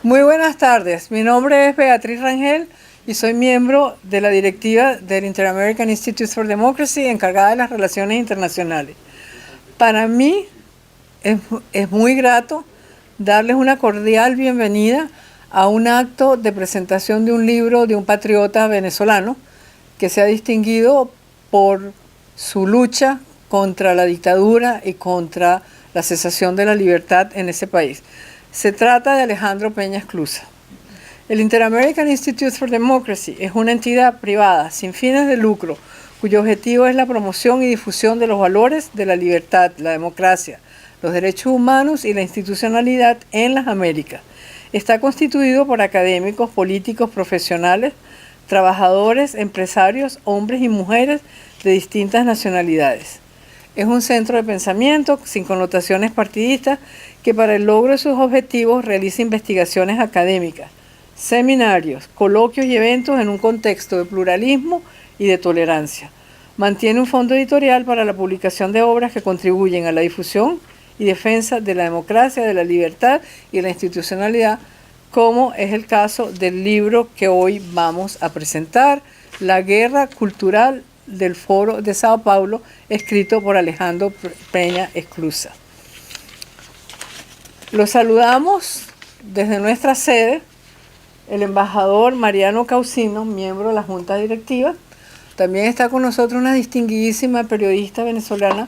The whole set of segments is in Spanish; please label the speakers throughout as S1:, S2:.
S1: Muy buenas tardes, mi nombre es Beatriz Rangel y soy miembro de la directiva del Inter-American Institute for Democracy encargada de las relaciones internacionales. Para mí es muy grato darles una cordial bienvenida a un acto de presentación de un libro de un patriota venezolano que se ha distinguido por su lucha contra la dictadura y contra la cesación de la libertad en ese país. Se trata de Alejandro Peña Esclusa. El Inter-American Institute for Democracy es una entidad privada sin fines de lucro cuyo objetivo es la promoción y difusión de los valores de la libertad, la democracia, los derechos humanos y la institucionalidad en las Américas. Está constituido por académicos, políticos, profesionales, trabajadores, empresarios, hombres y mujeres de distintas nacionalidades. Es un centro de pensamiento sin connotaciones partidistas que para el logro de sus objetivos realiza investigaciones académicas, seminarios, coloquios y eventos en un contexto de pluralismo y de tolerancia. Mantiene un fondo editorial para la publicación de obras que contribuyen a la difusión y defensa de la democracia, de la libertad y de la institucionalidad, como es el caso del libro que hoy vamos a presentar, La Guerra Cultural del Foro de Sao Paulo, escrito por Alejandro Peña Esclusa. Los saludamos desde nuestra sede, el embajador Mariano Causino, miembro de la Junta Directiva. También está con nosotros una distinguidísima periodista venezolana,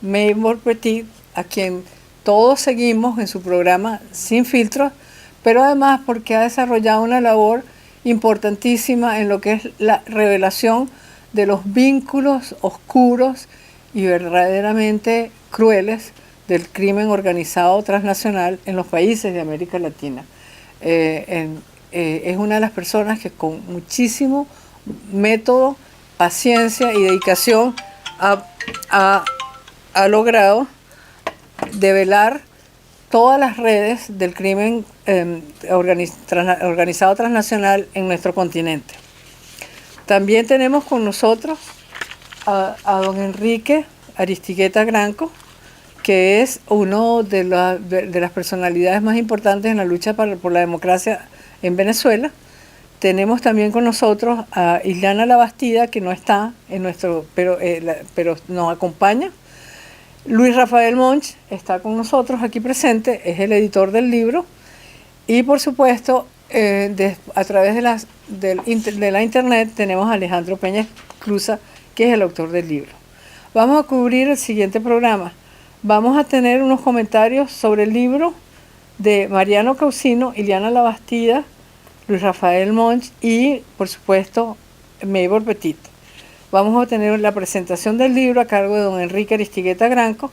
S1: Maybor Petit, a quien todos seguimos en su programa Sin Filtros, pero además porque ha desarrollado una labor importantísima en lo que es la revelación de los vínculos oscuros y verdaderamente crueles del crimen organizado transnacional en los países de América Latina. Es una de las personas que con muchísimo método, paciencia y dedicación ha logrado develar todas las redes del crimen organizado transnacional en nuestro continente. También tenemos con nosotros a don Enrique Aristigueta Granco, que es uno de las personalidades más importantes en la lucha por la democracia en Venezuela. Tenemos también con nosotros a Ileana Labastida, que no está en nuestro, pero nos acompaña. Luis Rafael Monch está con nosotros aquí presente, es el editor del libro. Y por supuesto, a través de la internet tenemos a Alejandro Peña Esclusa, que es el autor del libro. Vamos a cubrir el siguiente programa. Vamos a tener unos comentarios sobre el libro de Mariano Causino, Ileana Labastida, Luis Rafael Monch y, por supuesto, Maybor Petit. Vamos a tener la presentación del libro a cargo de don Enrique Aristigueta Granco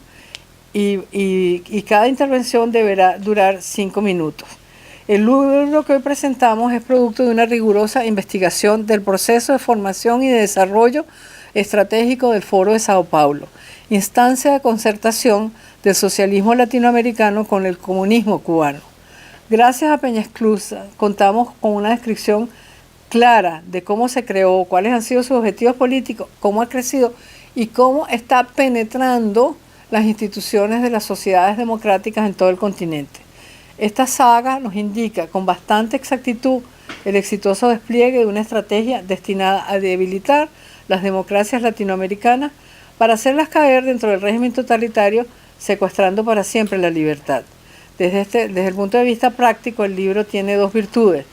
S1: y cada intervención deberá durar 5 minutos. El libro que hoy presentamos es producto de una rigurosa investigación del proceso de formación y de desarrollo estratégico del Foro de Sao Paulo, instancia de concertación del socialismo latinoamericano con el comunismo cubano. Gracias a Peña Esclusa contamos con una descripción clara de cómo se creó, cuáles han sido sus objetivos políticos, cómo ha crecido y cómo está penetrando las instituciones de las sociedades democráticas en todo el continente. Esta saga nos indica con bastante exactitud el exitoso despliegue de una estrategia destinada a debilitar las democracias latinoamericanas para hacerlas caer dentro del régimen totalitario, secuestrando para siempre la libertad. Desde el punto de vista práctico, el libro tiene 2 virtudes.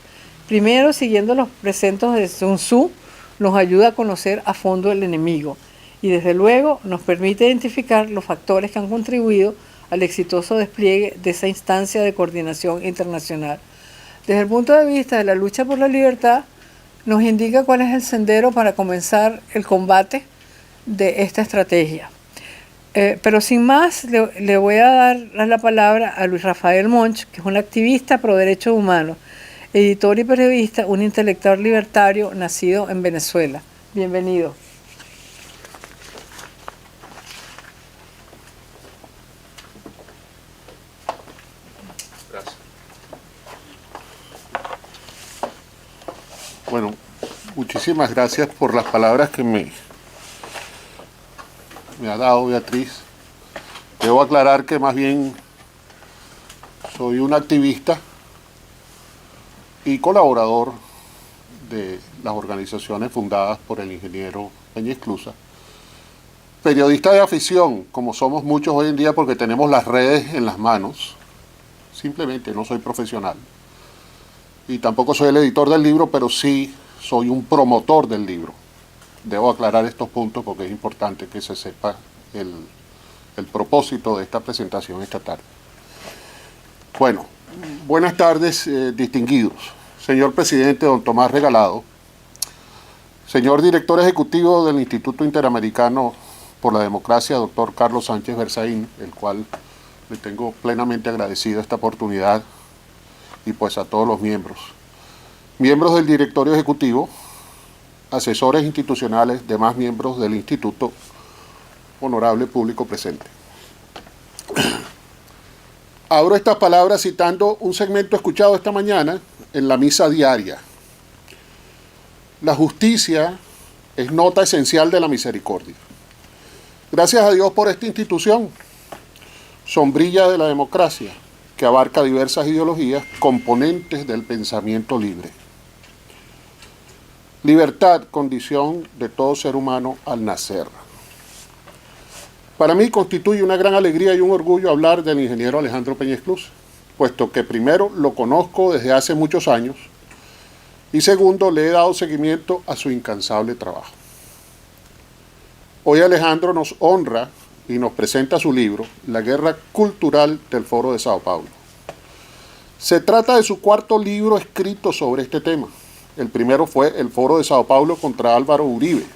S1: Primero, siguiendo los preceptos de Sun Tzu, nos ayuda a conocer a fondo el enemigo y desde luego nos permite identificar los factores que han contribuido al exitoso despliegue de esa instancia de coordinación internacional. Desde el punto de vista de la lucha por la libertad, nos indica cuál es el sendero para comenzar el combate de esta estrategia. Pero sin más, le voy a dar la palabra a Luis Rafael Monch, que es un activista pro derechos humanos, editor y periodista, un intelectual libertario nacido en Venezuela. Bienvenido.
S2: Gracias. Bueno, muchísimas gracias por las palabras que me ha dado Beatriz. Debo aclarar que más bien soy un activista y colaborador de las organizaciones fundadas por el ingeniero Peña Esclusa. Periodista de afición, como somos muchos hoy en día porque tenemos las redes en las manos. Simplemente no soy profesional. Y tampoco soy el editor del libro, pero sí soy un promotor del libro. Debo aclarar estos puntos porque es importante que se sepa el propósito de esta presentación esta tarde. Bueno, buenas tardes, distinguidos. Señor presidente don Tomás Regalado, señor director ejecutivo del Instituto Interamericano por la Democracia, doctor Carlos Sánchez Berzaín, el cual le tengo plenamente agradecido esta oportunidad, y pues a todos los miembros del directorio ejecutivo, asesores institucionales, demás miembros del instituto, honorable público presente. Abro estas palabras citando un segmento escuchado esta mañana en la misa diaria. La justicia es nota esencial de la misericordia. Gracias a Dios por esta institución, sombrilla de la democracia, que abarca diversas ideologías, componentes del pensamiento libre. Libertad, condición de todo ser humano al nacer. Para mí constituye una gran alegría y un orgullo hablar del ingeniero Alejandro Peña Esclusa, puesto que primero lo conozco desde hace muchos años y segundo le he dado seguimiento a su incansable trabajo. Hoy Alejandro nos honra y nos presenta su libro, La Guerra Cultural del Foro de Sao Paulo. Se trata de su cuarto libro escrito sobre este tema. El primero fue El Foro de Sao Paulo contra Álvaro Uribe.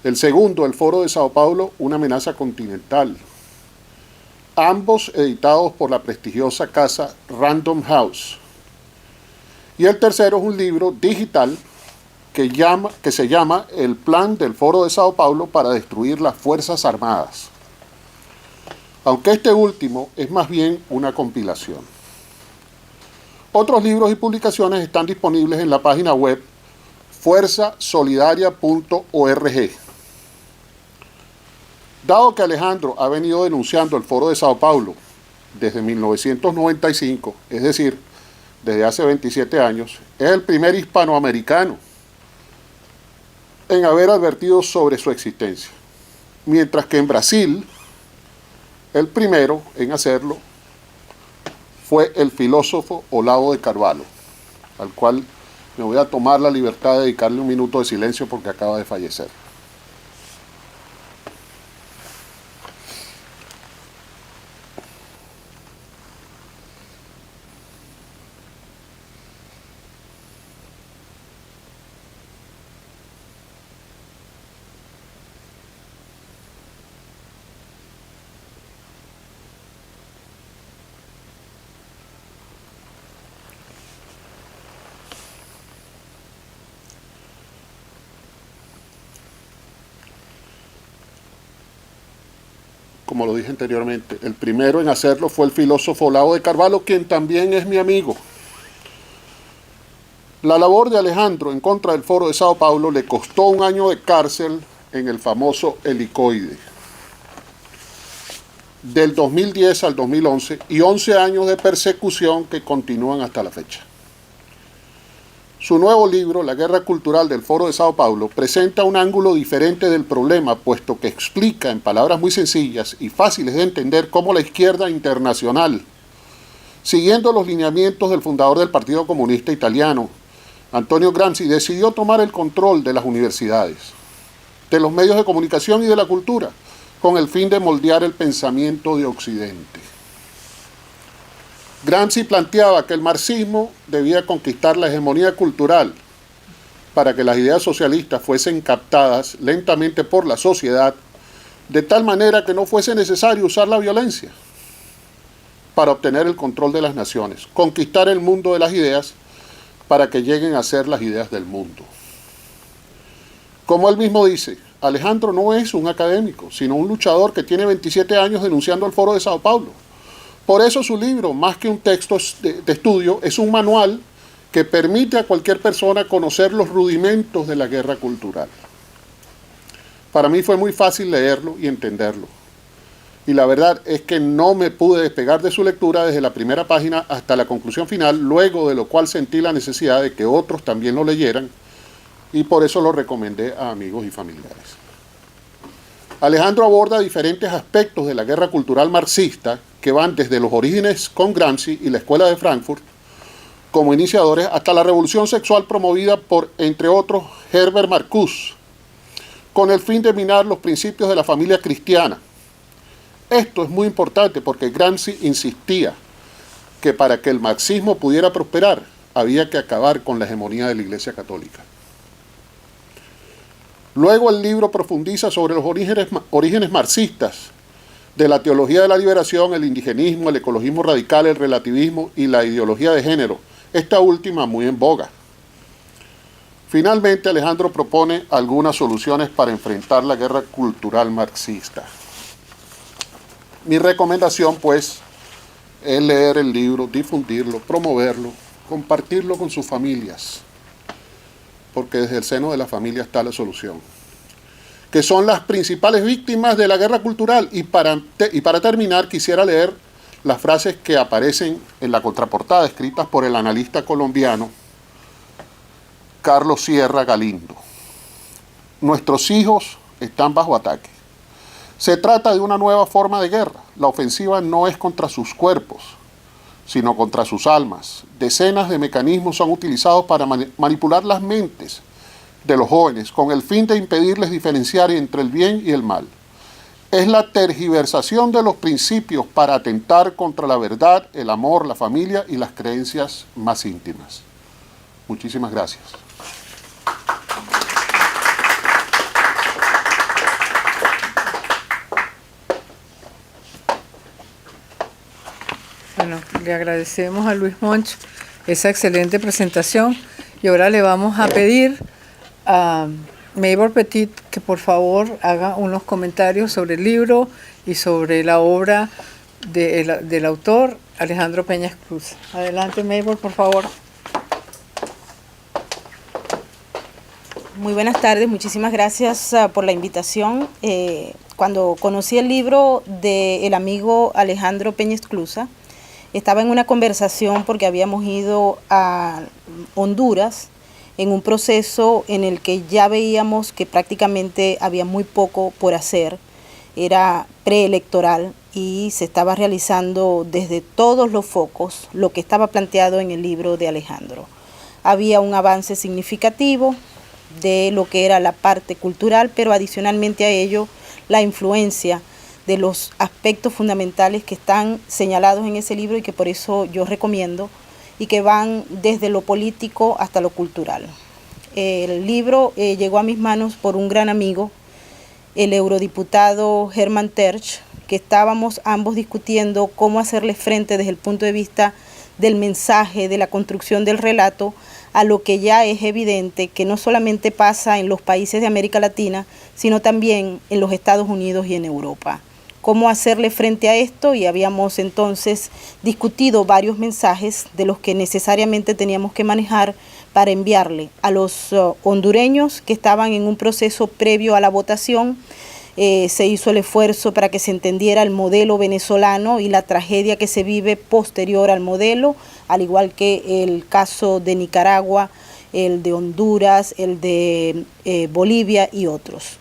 S2: El segundo, El Foro de Sao Paulo, una amenaza continental. Ambos editados por la prestigiosa casa Random House. Y el tercero es un libro digital que se llama El Plan del Foro de Sao Paulo para destruir las Fuerzas Armadas. Aunque este último es más bien una compilación. Otros libros y publicaciones están disponibles en la página web fuerzasolidaria.org. Dado que Alejandro ha venido denunciando el Foro de Sao Paulo desde 1995, es decir, desde hace 27 años, es el primer hispanoamericano en haber advertido sobre su existencia, mientras que en Brasil, el primero en hacerlo fue el filósofo Olavo de Carvalho, al cual me voy a tomar la libertad de dedicarle un minuto de silencio porque acaba de fallecer. Como lo dije anteriormente, el primero en hacerlo fue el filósofo Olavo de Carvalho, quien también es mi amigo. La labor de Alejandro en contra del Foro de Sao Paulo le costó 1 año de cárcel en el famoso helicoide, del 2010 al 2011, y 11 años de persecución que continúan hasta la fecha. Su nuevo libro, La Guerra Cultural del Foro de Sao Paulo, presenta un ángulo diferente del problema, puesto que explica en palabras muy sencillas y fáciles de entender cómo la izquierda internacional, siguiendo los lineamientos del fundador del Partido Comunista Italiano, Antonio Gramsci, decidió tomar el control de las universidades, de los medios de comunicación y de la cultura, con el fin de moldear el pensamiento de Occidente. Gramsci planteaba que el marxismo debía conquistar la hegemonía cultural para que las ideas socialistas fuesen captadas lentamente por la sociedad, de tal manera que no fuese necesario usar la violencia para obtener el control de las naciones, conquistar el mundo de las ideas para que lleguen a ser las ideas del mundo. Como él mismo dice, Alejandro no es un académico, sino un luchador que tiene 27 años denunciando el Foro de Sao Paulo. Por eso su libro, más que un texto de estudio, es un manual que permite a cualquier persona conocer los rudimentos de la guerra cultural. Para mí fue muy fácil leerlo y entenderlo. y la verdad es que no me pude despegar de su lectura desde la primera página hasta la conclusión final, luego de lo cual sentí la necesidad de que otros también lo leyeran y por eso lo recomendé a amigos y familiares. Alejandro aborda diferentes aspectos de la guerra cultural marxista que van desde los orígenes con Gramsci y la Escuela de Frankfurt como iniciadores hasta la revolución sexual promovida por, entre otros, Herbert Marcuse, con el fin de minar los principios de la familia cristiana. Esto es muy importante porque Gramsci insistía que para que el marxismo pudiera prosperar había que acabar con la hegemonía de la Iglesia Católica. Luego el libro profundiza sobre los orígenes marxistas de la teología de la liberación, el indigenismo, el ecologismo radical, el relativismo y la ideología de género, esta última muy en boga. Finalmente, Alejandro propone algunas soluciones para enfrentar la guerra cultural marxista. Mi recomendación, pues, es leer el libro, difundirlo, promoverlo, compartirlo con sus familias, porque desde el seno de la familia está la solución, que son las principales víctimas de la guerra cultural. Y para terminar, quisiera leer las frases que aparecen en la contraportada, escritas por el analista colombiano Carlos Sierra Galindo. Nuestros hijos están bajo ataque. Se trata de una nueva forma de guerra. La ofensiva no es contra sus cuerpos, sino contra sus almas. Decenas de mecanismos son utilizados para manipular las mentes de los jóvenes con el fin de impedirles diferenciar entre el bien y el mal. Es la tergiversación de los principios para atentar contra la verdad, el amor, la familia y las creencias más íntimas. Muchísimas gracias.
S1: Bueno, le agradecemos a Luis Monch esa excelente presentación y ahora le vamos a pedir a Maybor Petit que por favor haga unos comentarios sobre el libro y sobre la obra del autor Alejandro Peña Esclusa. Adelante, Maybor, por favor.
S3: Muy buenas tardes, muchísimas gracias por la invitación. Cuando conocí el libro del amigo Alejandro Peña Esclusa, estaba en una conversación porque habíamos ido a Honduras en un proceso en el que ya veíamos que prácticamente había muy poco por hacer. Era preelectoral y se estaba realizando desde todos los focos lo que estaba planteado en el libro de Alejandro. Había un avance significativo de lo que era la parte cultural, pero adicionalmente a ello la influencia de los aspectos fundamentales que están señalados en ese libro y que por eso yo recomiendo y que van desde lo político hasta lo cultural. El libro llegó a mis manos por un gran amigo, el eurodiputado Hermann Tertsch, que estábamos ambos discutiendo cómo hacerle frente desde el punto de vista del mensaje, de la construcción del relato, a lo que ya es evidente que no solamente pasa en los países de América Latina, sino también en los Estados Unidos y en Europa. Cómo hacerle frente a esto, y habíamos entonces discutido varios mensajes de los que necesariamente teníamos que manejar para enviarle a los hondureños que estaban en un proceso previo a la votación. Se hizo el esfuerzo para que se entendiera el modelo venezolano y la tragedia que se vive posterior al modelo, al igual que el caso de Nicaragua, el de Honduras, el de Bolivia y otros.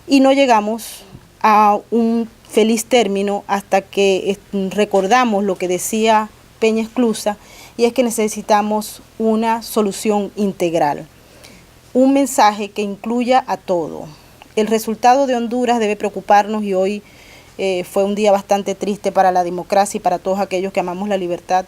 S3: Y no llegamos a un feliz término hasta que recordamos lo que decía Peña Esclusa, y es que necesitamos una solución integral, un mensaje que incluya a todo. El resultado de Honduras debe preocuparnos y hoy fue un día bastante triste para la democracia y para todos aquellos que amamos la libertad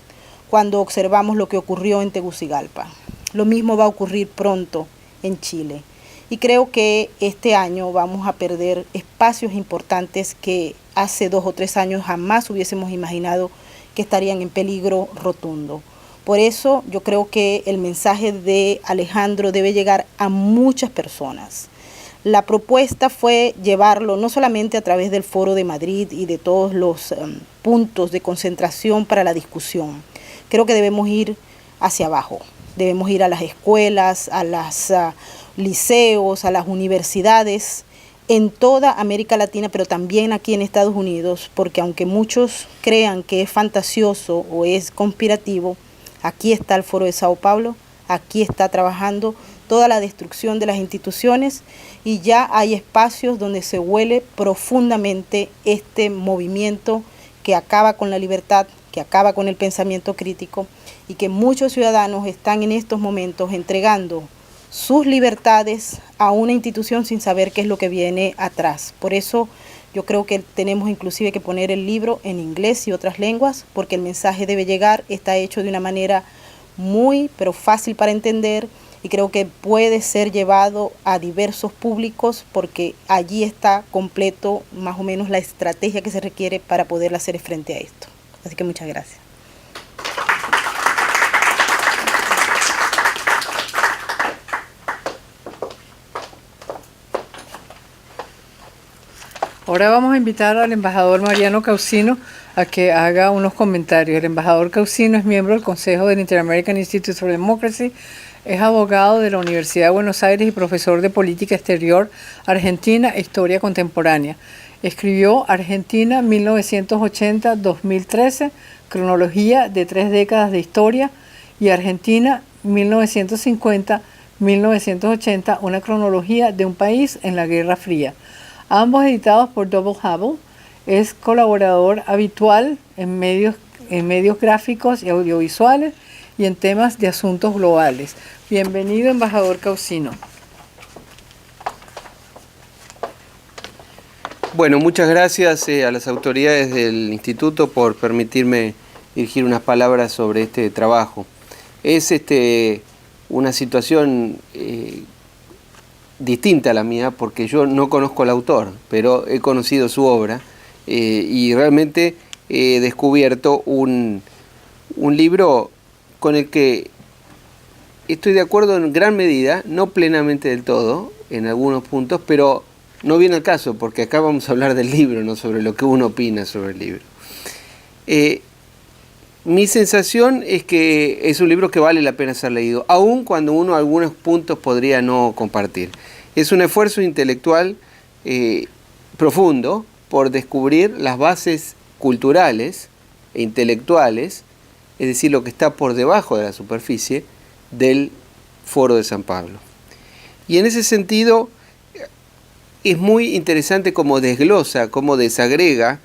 S3: cuando observamos lo que ocurrió en Tegucigalpa. Lo mismo va a ocurrir pronto en Chile. Y creo que este año vamos a perder espacios importantes que hace 2 o 3 años jamás hubiésemos imaginado que estarían en peligro rotundo. Por eso yo creo que el mensaje de Alejandro debe llegar a muchas personas. La propuesta fue llevarlo no solamente a través del Foro de Madrid y de todos los puntos de concentración para la discusión. Creo que debemos ir hacia abajo, debemos ir a las escuelas, a los liceos, a las universidades en toda América Latina, pero también aquí en Estados Unidos, porque aunque muchos crean que es fantasioso o es conspirativo, aquí está el Foro de Sao Paulo, aquí está trabajando toda la destrucción de las instituciones y ya hay espacios donde se huele profundamente este movimiento que acaba con la libertad, que acaba con el pensamiento crítico y que muchos ciudadanos están en estos momentos entregando sus libertades a una institución sin saber qué es lo que viene atrás. Por eso yo creo que tenemos inclusive que poner el libro en inglés y otras lenguas, porque el mensaje debe llegar, está hecho de una manera muy, pero fácil para entender, y creo que puede ser llevado a diversos públicos, porque allí está completo más o menos la estrategia que se requiere para poder hacer frente a esto. Así que muchas gracias.
S1: Ahora vamos a invitar al embajador Mariano Causino a que haga unos comentarios. El embajador Causino es miembro del Consejo del Inter-American Institute for Democracy, es abogado de la Universidad de Buenos Aires y profesor de Política Exterior Argentina e Historia Contemporánea. Escribió Argentina 1980-2013, cronología de 3 décadas de historia, y Argentina 1950-1980, una cronología de un país en la Guerra Fría. Ambos editados por Double Hubble. Es colaborador habitual en medios gráficos y audiovisuales y en temas de asuntos globales. Bienvenido, embajador Causino.
S4: Bueno, muchas gracias a las autoridades del instituto por permitirme dirigir unas palabras sobre este trabajo. Es una situación distinta a la mía, porque yo no conozco al autor, pero he conocido su obra y realmente he descubierto un libro con el que estoy de acuerdo en gran medida, no plenamente del todo, en algunos puntos, pero no viene al caso, porque acá vamos a hablar del libro, no sobre lo que uno opina sobre el libro. Mi sensación es que es un libro que vale la pena ser leído, aun cuando uno algunos puntos podría no compartir. Es un esfuerzo intelectual profundo por descubrir las bases culturales e intelectuales, es decir, lo que está por debajo de la superficie del Foro de San Pablo. Y en ese sentido es muy interesante cómo desglosa, cómo desagrega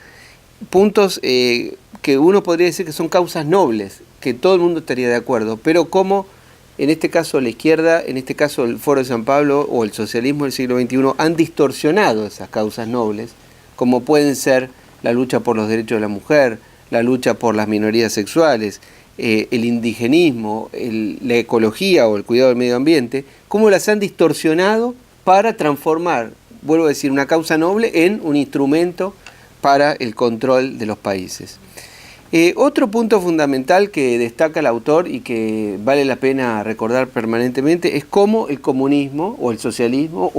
S4: puntos que uno podría decir que son causas nobles, que todo el mundo estaría de acuerdo, pero cómo en este caso la izquierda, en este caso el Foro de San Pablo o el socialismo del siglo XXI han distorsionado esas causas nobles, como pueden ser la lucha por los derechos de la mujer, la lucha por las minorías sexuales, el indigenismo, la ecología o el cuidado del medio ambiente, cómo las han distorsionado para transformar, vuelvo a decir, una causa noble en un instrumento para el control de los países. Otro punto fundamental que destaca el autor y que vale la pena recordar permanentemente es cómo el comunismo o el socialismo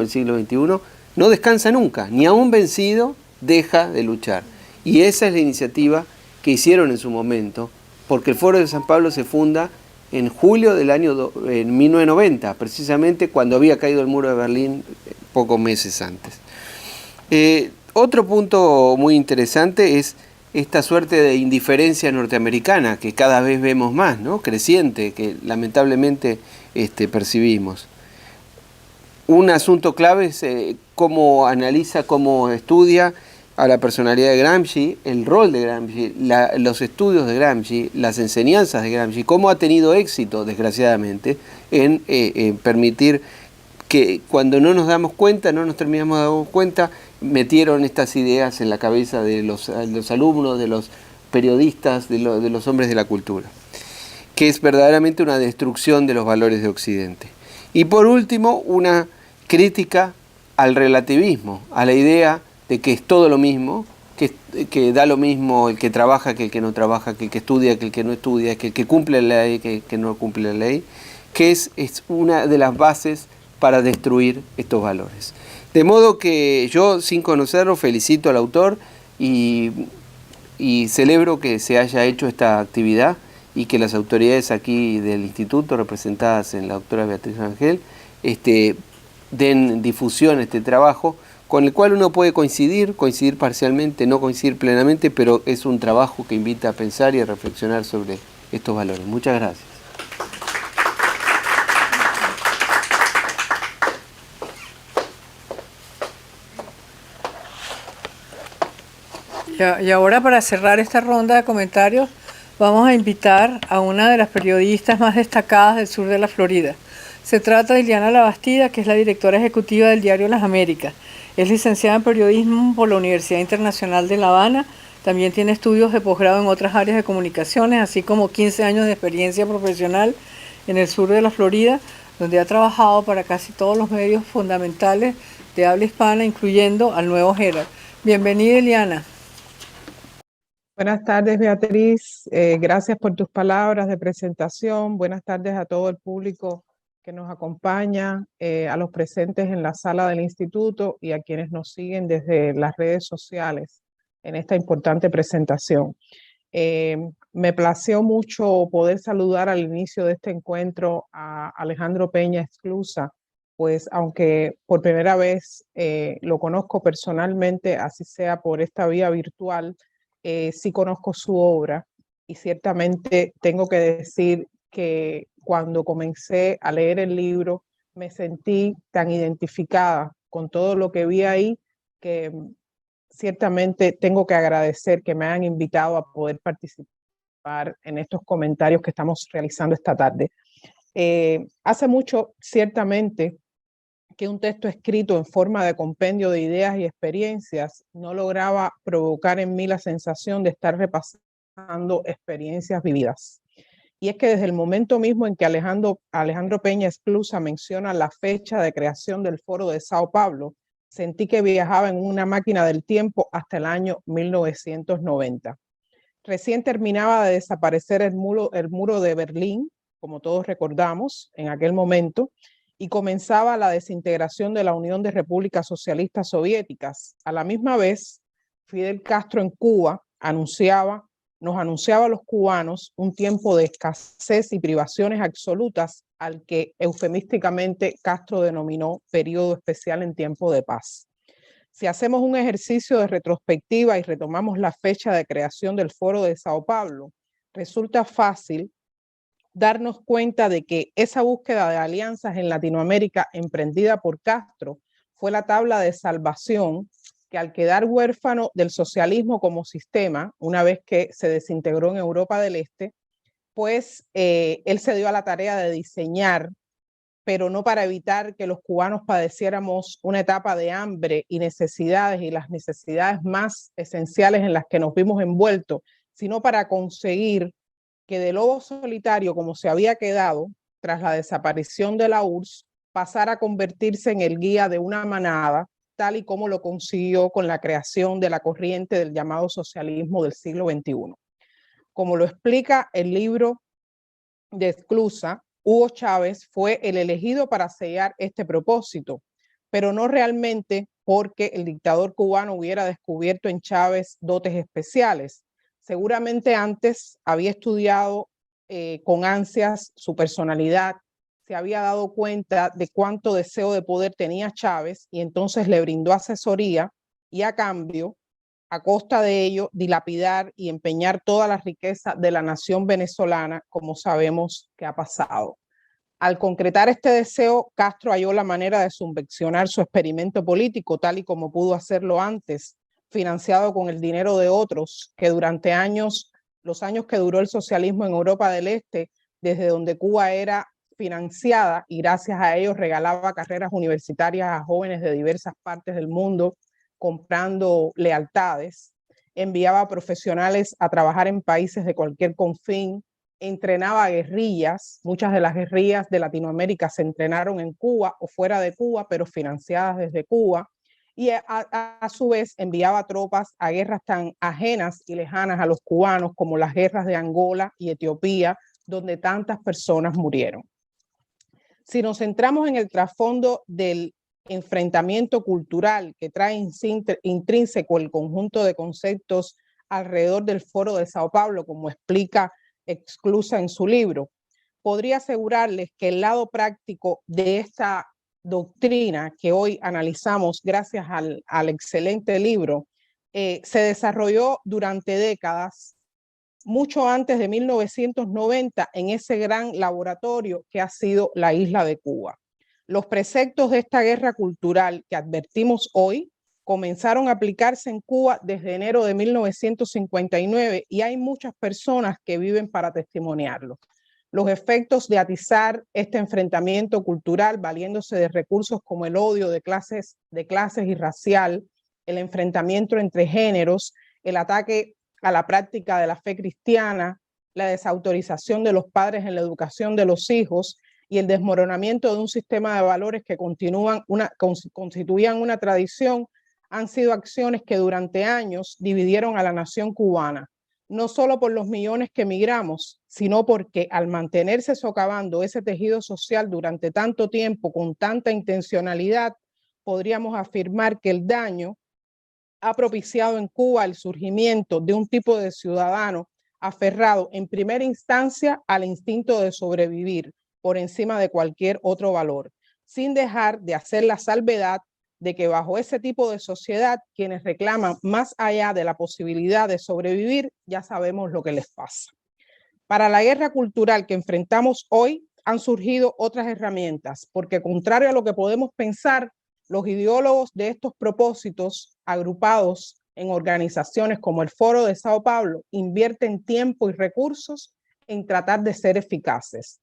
S4: del siglo XXI no descansa nunca, ni aún vencido deja de luchar. Y esa es la iniciativa que hicieron en su momento, porque el Foro de San Pablo se funda en julio del año 1990, precisamente cuando había caído el muro de Berlín pocos meses antes. Otro punto muy interesante es esta suerte de indiferencia norteamericana que cada vez vemos más, ¿no? Creciente, que lamentablemente percibimos. Un asunto clave es cómo analiza, cómo estudia a la personalidad de Gramsci, el rol de Gramsci, los estudios de Gramsci, las enseñanzas de Gramsci, cómo ha tenido éxito, desgraciadamente, en permitir que cuando no nos damos cuenta, no nos terminamos de dar cuenta, metieron estas ideas en la cabeza de los alumnos, de los periodistas, de los hombres de la cultura, que es verdaderamente una destrucción de los valores de Occidente. Y por último, una crítica al relativismo, a la idea de que es todo lo mismo, que da lo mismo el que trabaja que el que no trabaja, que el que estudia que el que no estudia, que el que cumple la ley que el que no cumple la ley, que es una de las bases para destruir estos valores. De modo que yo, sin conocerlo, felicito al autor y celebro que se haya hecho esta actividad y que las autoridades aquí del instituto, representadas en la doctora Beatriz Rangel, den difusión a este trabajo, con el cual uno puede coincidir parcialmente, no coincidir plenamente, pero es un trabajo que invita a pensar y a reflexionar sobre estos valores. Muchas gracias.
S1: Y ahora, para cerrar esta ronda de comentarios, vamos a invitar a una de las periodistas más destacadas del sur de la Florida. Se trata de Ileana Labastida, que es la directora ejecutiva del diario Las Américas. Es licenciada en periodismo por la Universidad Internacional de La Habana. También tiene estudios de posgrado en otras áreas de comunicaciones, así como 15 años de experiencia profesional en el sur de la Florida, donde ha trabajado para casi todos los medios fundamentales de habla hispana, incluyendo al Nuevo Herald. Bienvenida, Ileana.
S5: Buenas tardes, Beatriz. Gracias por tus palabras de presentación. Buenas tardes a todo el público que nos acompaña, a los presentes en la sala del instituto y a quienes nos siguen desde las redes sociales en esta importante presentación. Me plació mucho poder saludar al inicio de este encuentro a Alejandro Peña Esclusa, pues aunque por primera vez lo conozco personalmente, así sea por esta vía virtual, sí conozco su obra y ciertamente tengo que decir que cuando comencé a leer el libro me sentí tan identificada con todo lo que vi ahí que ciertamente tengo que agradecer que me hayan invitado a poder participar en estos comentarios que estamos realizando esta tarde. Hace mucho, ciertamente, que un texto escrito en forma de compendio de ideas y experiencias no lograba provocar en mí la sensación de estar repasando experiencias vividas. Y es que desde el momento mismo en que Alejandro Peña Esclusa menciona la fecha de creación del Foro de Sao Paulo, sentí que viajaba en una máquina del tiempo hasta el año 1990. Recién terminaba de desaparecer el muro de Berlín, como todos recordamos, en aquel momento, y comenzaba la desintegración de la Unión de Repúblicas Socialistas Soviéticas. A la misma vez, Fidel Castro en Cuba nos anunciaba a los cubanos un tiempo de escasez y privaciones absolutas al que eufemísticamente Castro denominó periodo especial en tiempo de paz. Si hacemos un ejercicio de retrospectiva y retomamos la fecha de creación del Foro de Sao Paulo, resulta fácil darnos cuenta de que esa búsqueda de alianzas en Latinoamérica emprendida por Castro fue la tabla de salvación que, al quedar huérfano del socialismo como sistema, una vez que se desintegró en Europa del Este, pues él se dio a la tarea de diseñar, pero no para evitar que los cubanos padeciéramos una etapa de hambre y necesidades, y las necesidades más esenciales en las que nos vimos envueltos, sino para conseguir que de lobo solitario, como se había quedado tras la desaparición de la URSS, pasara a convertirse en el guía de una manada, tal y como lo consiguió con la creación de la corriente del llamado socialismo del siglo XXI. Como lo explica el libro de Esclusa, Hugo Chávez fue el elegido para sellar este propósito, pero no realmente porque el dictador cubano hubiera descubierto en Chávez dotes especiales. Seguramente antes había estudiado con ansias su personalidad, se había dado cuenta de cuánto deseo de poder tenía Chávez y entonces le brindó asesoría y, a cambio, a costa de ello, dilapidar y empeñar toda la riqueza de la nación venezolana, como sabemos que ha pasado. Al concretar este deseo, Castro halló la manera de subvencionar su experimento político, tal y como pudo hacerlo antes, financiado con el dinero de otros, que durante los años que duró el socialismo en Europa del Este, desde donde Cuba era financiada y gracias a ellos regalaba carreras universitarias a jóvenes de diversas partes del mundo, comprando lealtades, enviaba profesionales a trabajar en países de cualquier confín, entrenaba guerrillas. Muchas de las guerrillas de Latinoamérica se entrenaron en Cuba o fuera de Cuba, pero financiadas desde Cuba, y a su vez enviaba tropas a guerras tan ajenas y lejanas a los cubanos como las guerras de Angola y Etiopía, donde tantas personas murieron. Si nos centramos en el trasfondo del enfrentamiento cultural que trae intrínseco el conjunto de conceptos alrededor del Foro de Sao Paulo, como explica Esclusa en su libro, podría asegurarles que el lado práctico de esta doctrina que hoy analizamos gracias al excelente libro, se desarrolló durante décadas, mucho antes de 1990, en ese gran laboratorio que ha sido la isla de Cuba. Los preceptos de esta guerra cultural que advertimos hoy comenzaron a aplicarse en Cuba desde enero de 1959 y hay muchas personas que viven para testimoniarlo. Los efectos de atizar este enfrentamiento cultural valiéndose de recursos como el odio de clases y racial, el enfrentamiento entre géneros, el ataque a la práctica de la fe cristiana, la desautorización de los padres en la educación de los hijos y el desmoronamiento de un sistema de valores que constituían una tradición, han sido acciones que durante años dividieron a la nación cubana, no solo por los millones que emigramos, sino porque al mantenerse socavando ese tejido social durante tanto tiempo con tanta intencionalidad, podríamos afirmar que el daño ha propiciado en Cuba el surgimiento de un tipo de ciudadano aferrado en primera instancia al instinto de sobrevivir por encima de cualquier otro valor, sin dejar de hacer la salvedad de que bajo ese tipo de sociedad, quienes reclaman más allá de la posibilidad de sobrevivir, ya sabemos lo que les pasa. Para la guerra cultural que enfrentamos hoy, han surgido otras herramientas, porque contrario a lo que podemos pensar, los ideólogos de estos propósitos, agrupados en organizaciones como el Foro de Sao Paulo, invierten tiempo y recursos en tratar de ser eficaces.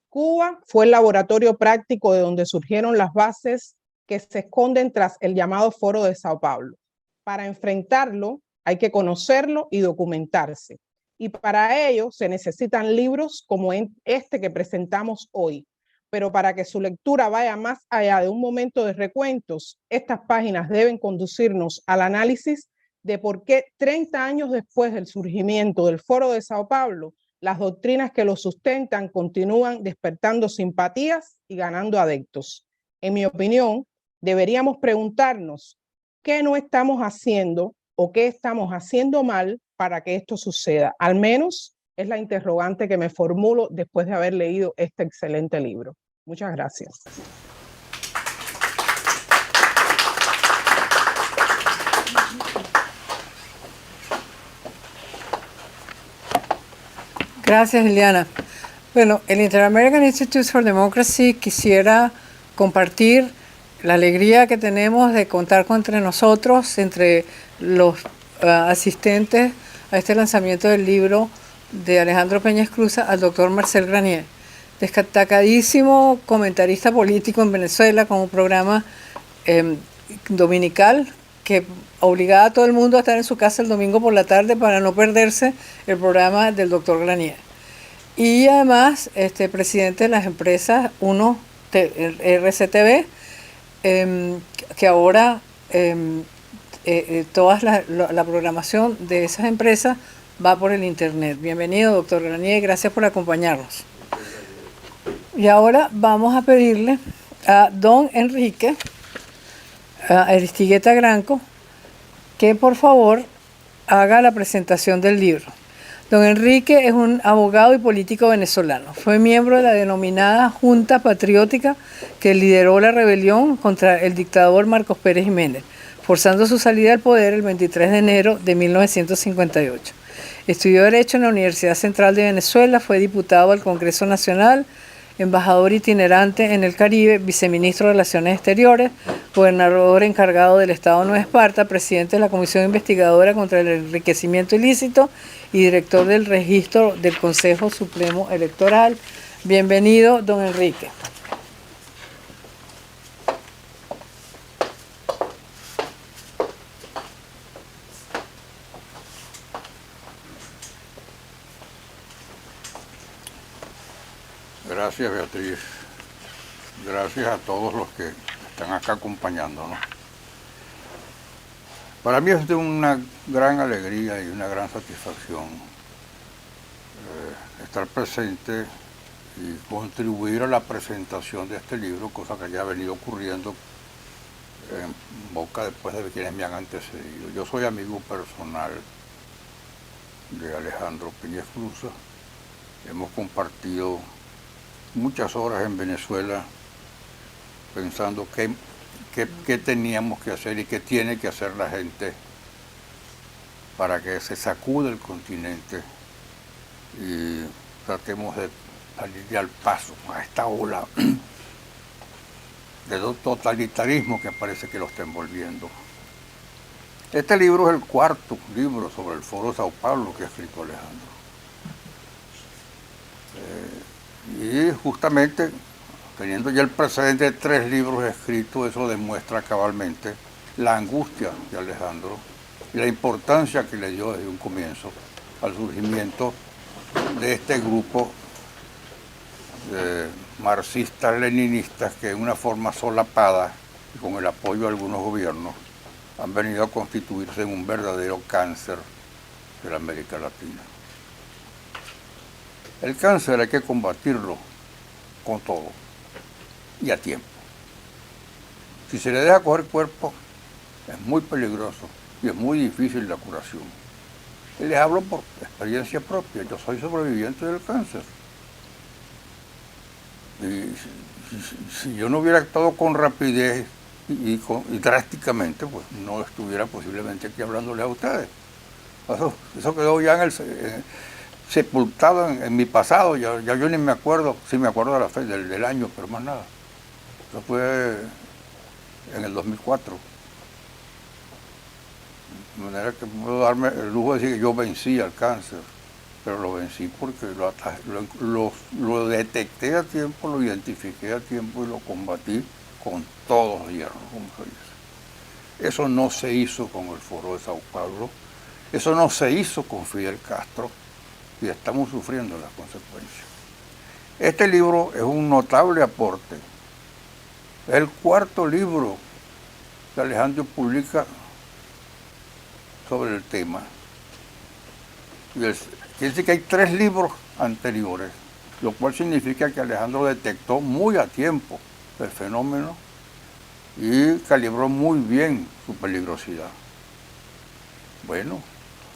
S5: Cuba fue el laboratorio práctico de donde surgieron las bases que se esconden tras el llamado Foro de Sao Paulo. Para enfrentarlo hay que conocerlo y documentarse. Y para ello se necesitan libros como este que presentamos hoy. Pero para que su lectura vaya más allá de un momento de recuentos, estas páginas deben conducirnos al análisis de por qué 30 años después del surgimiento del Foro de Sao Paulo, las doctrinas que lo sustentan continúan despertando simpatías y ganando adeptos. En mi opinión, deberíamos preguntarnos qué no estamos haciendo o qué estamos haciendo mal para que esto suceda. Al menos es la interrogante que me formulo después de haber leído este excelente libro. Muchas gracias.
S1: Gracias, Liliana. Bueno, el Inter-American Institute for Democracy quisiera compartir la alegría que tenemos de contar entre nosotros, entre los asistentes a este lanzamiento del libro de Alejandro Peña Esclusa, al doctor Marcel Granier, destacadísimo comentarista político en Venezuela, con un programa dominical que obligaba a todo el mundo a estar en su casa el domingo por la tarde para no perderse el programa del doctor Granier. Y además, presidente de las empresas, RCTV, que ahora toda la programación de esas empresas va por el internet. Bienvenido, doctor Granier, gracias por acompañarnos. Y ahora vamos a pedirle a don Enrique Aristigueta Granco que por favor haga la presentación del libro. Don Enrique es un abogado y político venezolano. Fue miembro de la denominada Junta Patriótica que lideró la rebelión contra el dictador Marcos Pérez Jiménez, forzando su salida al poder el 23 de enero de 1958. Estudió Derecho en la Universidad Central de Venezuela, fue diputado al Congreso Nacional, embajador itinerante en el Caribe, viceministro de Relaciones Exteriores, gobernador encargado del Estado de Nueva Esparta, presidente de la Comisión Investigadora contra el Enriquecimiento Ilícito y director del Registro del Consejo Supremo Electoral. Bienvenido, don Enrique.
S6: Gracias, Beatriz. Gracias a todos los que están acá acompañándonos. Para mí es de una gran alegría y una gran satisfacción estar presente y contribuir a la presentación de este libro, cosa que ya ha venido ocurriendo en boca después de quienes me han antecedido. Yo soy amigo personal de Alejandro Peña Esclusa. Hemos compartido muchas horas en Venezuela pensando qué teníamos que hacer y qué tiene que hacer la gente para que se sacude el continente y tratemos de salir al paso a esta ola de totalitarismo que parece que lo está envolviendo. Este libro es el cuarto libro sobre el Foro de Sao Paulo que ha escrito Alejandro. Y justamente, teniendo ya el precedente de 3 libros escritos, eso demuestra cabalmente la angustia de Alejandro y la importancia que le dio desde un comienzo al surgimiento de este grupo de marxistas-leninistas que, de una forma solapada y con el apoyo de algunos gobiernos, han venido a constituirse en un verdadero cáncer de la América Latina. El cáncer hay que combatirlo con todo y a tiempo. Si se le deja coger cuerpo, es muy peligroso y es muy difícil la curación. Y les hablo por experiencia propia, yo soy sobreviviente del cáncer. Y si yo no hubiera actuado con rapidez y drásticamente, pues no estuviera posiblemente aquí hablándole a ustedes. Eso quedó ya sepultado en mi pasado, ya yo ni me acuerdo, sí me acuerdo de la fecha, del año, pero más nada. Eso fue en el 2004. De manera que puedo darme el lujo de decir que yo vencí al cáncer, pero lo vencí porque lo detecté a tiempo, lo identifiqué a tiempo y lo combatí con todos los hierros, como se dice. Eso no se hizo con el Foro de Sao Paulo, eso no se hizo con Fidel Castro y estamos sufriendo las consecuencias. Este libro es un notable aporte. Es el cuarto libro que Alejandro publica sobre el tema. Quiere decir que hay 3 libros anteriores, lo cual significa que Alejandro detectó muy a tiempo el fenómeno y calibró muy bien su peligrosidad. Bueno,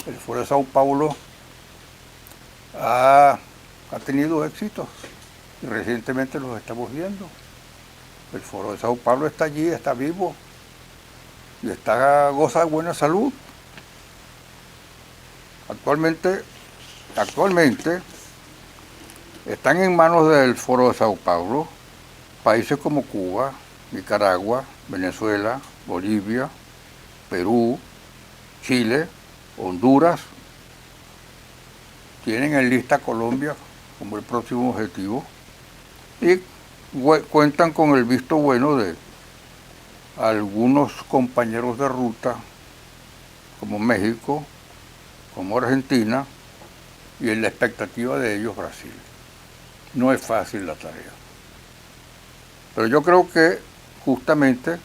S6: el Foro de Sao Paulo ha tenido éxitos y recientemente los estamos viendo. El Foro de Sao Paulo está allí, está vivo y goza de buena salud. Actualmente están en manos del Foro de Sao Paulo países como Cuba, Nicaragua, Venezuela, Bolivia, Perú, Chile, Honduras. Tienen en lista Colombia como el próximo objetivo y cuentan con el visto bueno de algunos compañeros de ruta como México, como Argentina y en la expectativa de ellos Brasil. No es fácil la tarea. Pero yo creo que justamente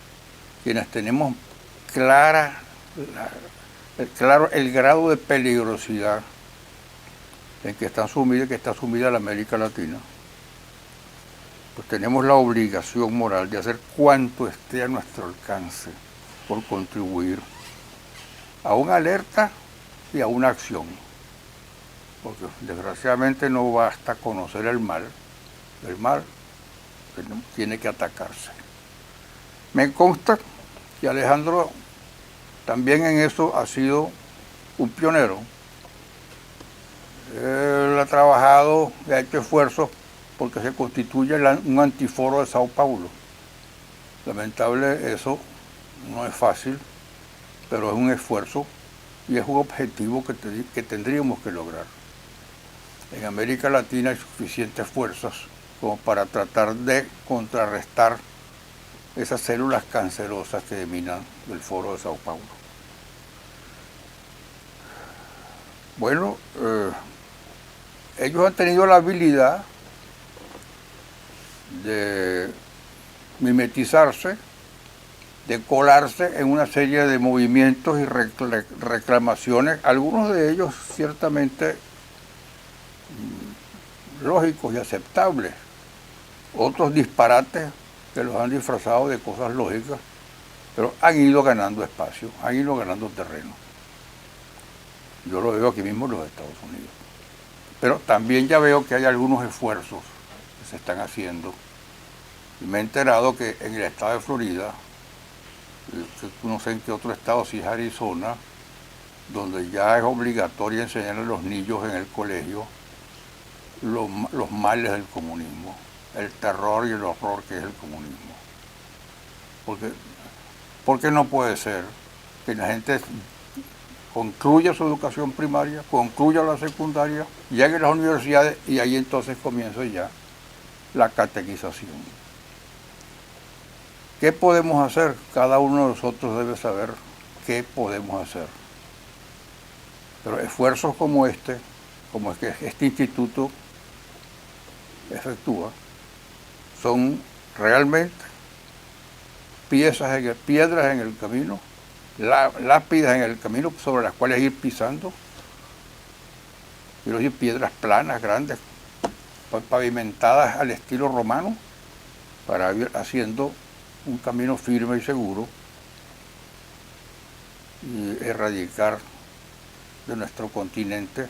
S6: quienes tenemos claro el grado de peligrosidad en que está sumida la América Latina, pues tenemos la obligación moral de hacer cuanto esté a nuestro alcance por contribuir a una alerta y a una acción. Porque desgraciadamente no basta conocer el mal tiene que atacarse. Me consta que Alejandro también en eso ha sido un pionero. Él ha trabajado y ha hecho esfuerzos porque se constituye un antiforo de Sao Paulo. Lamentable, eso no es fácil, pero es un esfuerzo y es un objetivo que tendríamos que lograr. En América Latina hay suficientes fuerzas como para tratar de contrarrestar esas células cancerosas que eminan del Foro de Sao Paulo. Bueno, ellos han tenido la habilidad de mimetizarse, de colarse en una serie de movimientos y reclamaciones, algunos de ellos ciertamente lógicos y aceptables, otros disparates que los han disfrazado de cosas lógicas, pero han ido ganando espacio, han ido ganando terreno. Yo lo veo aquí mismo en los Estados Unidos. Pero también ya veo que hay algunos esfuerzos que se están haciendo Y me he enterado que en el estado de Florida, no sé en qué otro estado, si es Arizona, donde ya es obligatorio enseñar a los niños en el colegio los males del comunismo, el terror y el horror que es el comunismo. Porque no puede ser que la gente concluya su educación primaria, concluya la secundaria, llegue a las universidades y ahí entonces comienza ya la catequización. ¿Qué podemos hacer? Cada uno de nosotros debe saber qué podemos hacer. Pero esfuerzos como este que este instituto efectúa, son realmente piedras en el camino, lápidas en el camino sobre las cuales ir pisando. Quiero decir, piedras planas, grandes, pavimentadas al estilo romano, para ir haciendo un camino firme y seguro y erradicar de nuestro continente,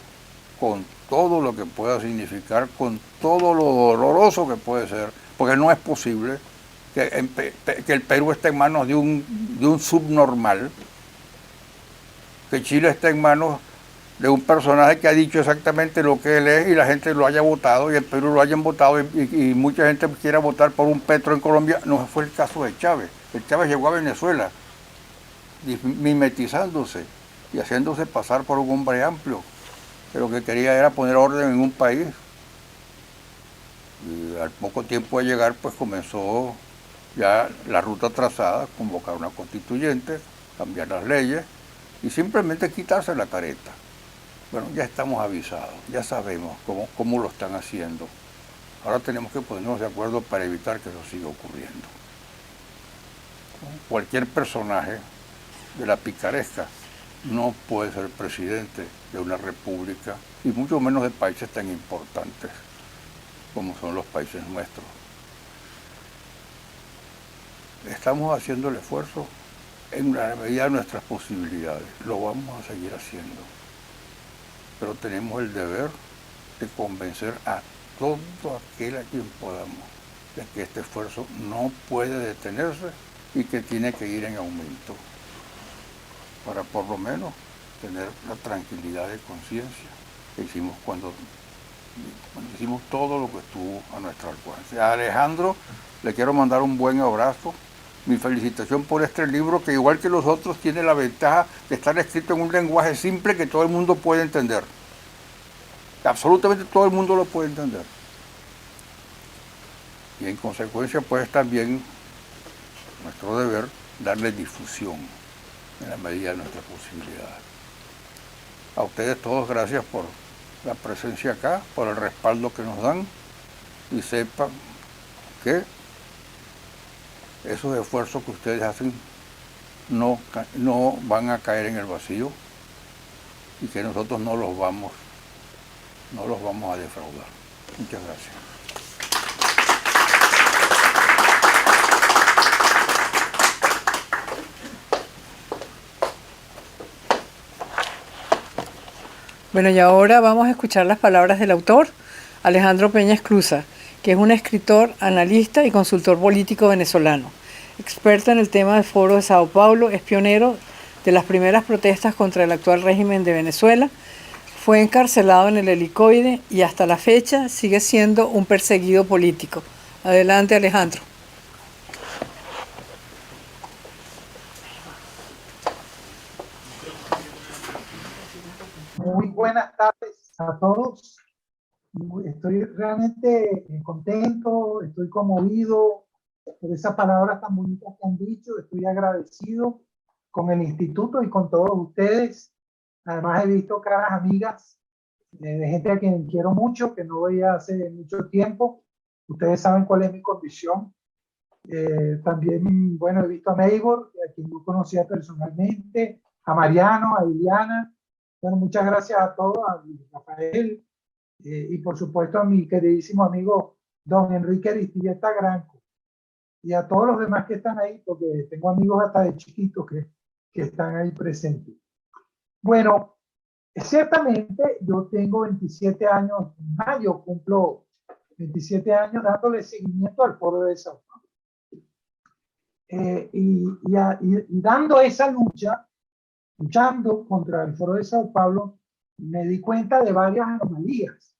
S6: con todo lo que pueda significar, con todo lo doloroso que puede ser, porque no es posible que el Perú esté en manos de un subnormal, que Chile esté en manos de un personaje que ha dicho exactamente lo que él es y la gente lo haya votado y el Perú lo hayan votado y mucha gente quiera votar por un Petro en Colombia. No fue el caso de Chávez. El Chávez llegó a Venezuela mimetizándose y haciéndose pasar por un hombre amplio, que lo que quería era poner orden en un país. Y al poco tiempo de llegar, pues comenzó ya la ruta trazada, convocar una constituyente, cambiar las leyes y simplemente quitarse la careta. Bueno, ya estamos avisados, ya sabemos cómo lo están haciendo. Ahora tenemos que ponernos de acuerdo para evitar que eso siga ocurriendo. Cualquier personaje de la picaresca no puede ser presidente de una república y mucho menos de países tan importantes como son los países nuestros. Estamos haciendo el esfuerzo en la medida de nuestras posibilidades, lo vamos a seguir haciendo, pero tenemos el deber de convencer a todo aquel a quien podamos de que este esfuerzo no puede detenerse y que tiene que ir en aumento, para por lo menos tener la tranquilidad de conciencia que hicimos cuando hicimos todo lo que estuvo a nuestro alcance. A Alejandro le quiero mandar un buen abrazo, mi felicitación por este libro, que igual que los otros tiene la ventaja de estar escrito en un lenguaje simple que todo el mundo puede entender. Absolutamente todo el mundo lo puede entender. Y en consecuencia, pues también nuestro deber darle difusión en la medida de nuestras posibilidades. A ustedes todos, gracias por la presencia acá, por el respaldo que nos dan, y sepan que esos esfuerzos que ustedes hacen no van a caer en el vacío y que nosotros no los vamos a defraudar. Muchas gracias.
S1: Bueno, y ahora vamos a escuchar las palabras del autor, Alejandro Peña Esclusa, que es un escritor, analista y consultor político venezolano. Experto en el tema del Foro de Sao Paulo, es pionero de las primeras protestas contra el actual régimen de Venezuela. Fue encarcelado en el Helicoide y hasta la fecha sigue siendo un perseguido político. Adelante, Alejandro.
S7: Muy buenas tardes a todos. Estoy realmente contento, estoy conmovido por esas palabras tan bonitas que han dicho. Estoy agradecido con el instituto y con todos ustedes. Además he visto caras amigas de gente a quien quiero mucho, que no veía hace mucho tiempo. Ustedes saben cuál es mi condición. También, bueno, he visto a Meibor, a quien no conocía personalmente, a Mariano, a Liliana. Bueno, muchas gracias a todos, a Rafael, y por supuesto a mi queridísimo amigo don Enrique Aristigueta Granco, y a todos los demás que están ahí, porque tengo amigos hasta de chiquitos que están ahí presentes. Bueno, ciertamente yo tengo 27 años, en mayo cumplo 27 años dándole seguimiento al Foro de Sao Paulo. y dando esa lucha, luchando contra el Foro de Sao Paulo, me di cuenta de varias anomalías.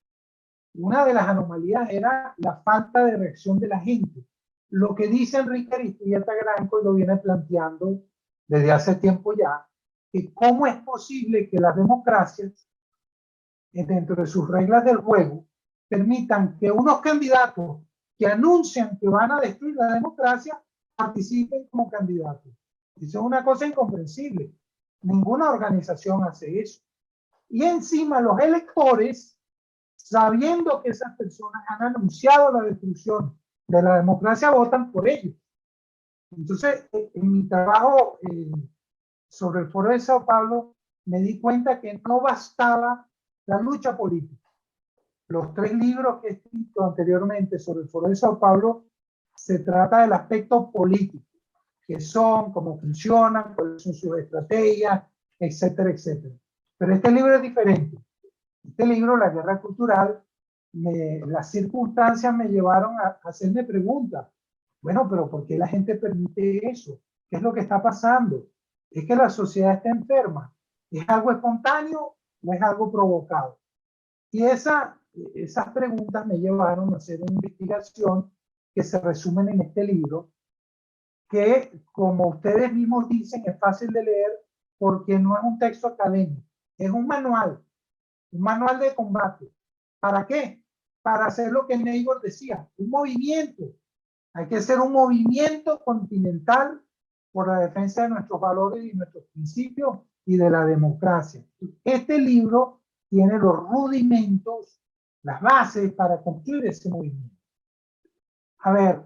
S7: Una de las anomalías era la falta de reacción de la gente. Lo que dice Enrique Aristigueta Granco, y lo viene planteando desde hace tiempo ya, que cómo es posible que las democracias, dentro de sus reglas del juego, permitan que unos candidatos que anuncian que van a destruir la democracia participen como candidatos. Eso es una cosa incomprensible. Ninguna organización hace eso. Y encima los electores, sabiendo que esas personas han anunciado la destrucción de la democracia, votan por ellos. Entonces, en mi trabajo sobre el Foro de Sao Paulo, me di cuenta que no bastaba la lucha política. Los 3 libros que he escrito anteriormente sobre el Foro de Sao Paulo se trata del aspecto político, qué son, cómo funcionan, cuáles son sus estrategias, etcétera, etcétera. Pero este libro es diferente. Este libro, La Guerra Cultural, las circunstancias me llevaron a hacerme preguntas. Bueno, pero ¿por qué la gente permite eso? ¿Qué es lo que está pasando? ¿Es que la sociedad está enferma? ¿Es algo espontáneo o es algo provocado? Y esas preguntas me llevaron a hacer una investigación que se resumen en este libro, que, como ustedes mismos dicen, es fácil de leer porque no es un texto académico, es un manual de combate. ¿Para qué? Para hacer lo que Neighbor decía, un movimiento. Hay que hacer un movimiento continental por la defensa de nuestros valores y nuestros principios y de la democracia. Este libro tiene los rudimentos, las bases para construir ese movimiento. A ver,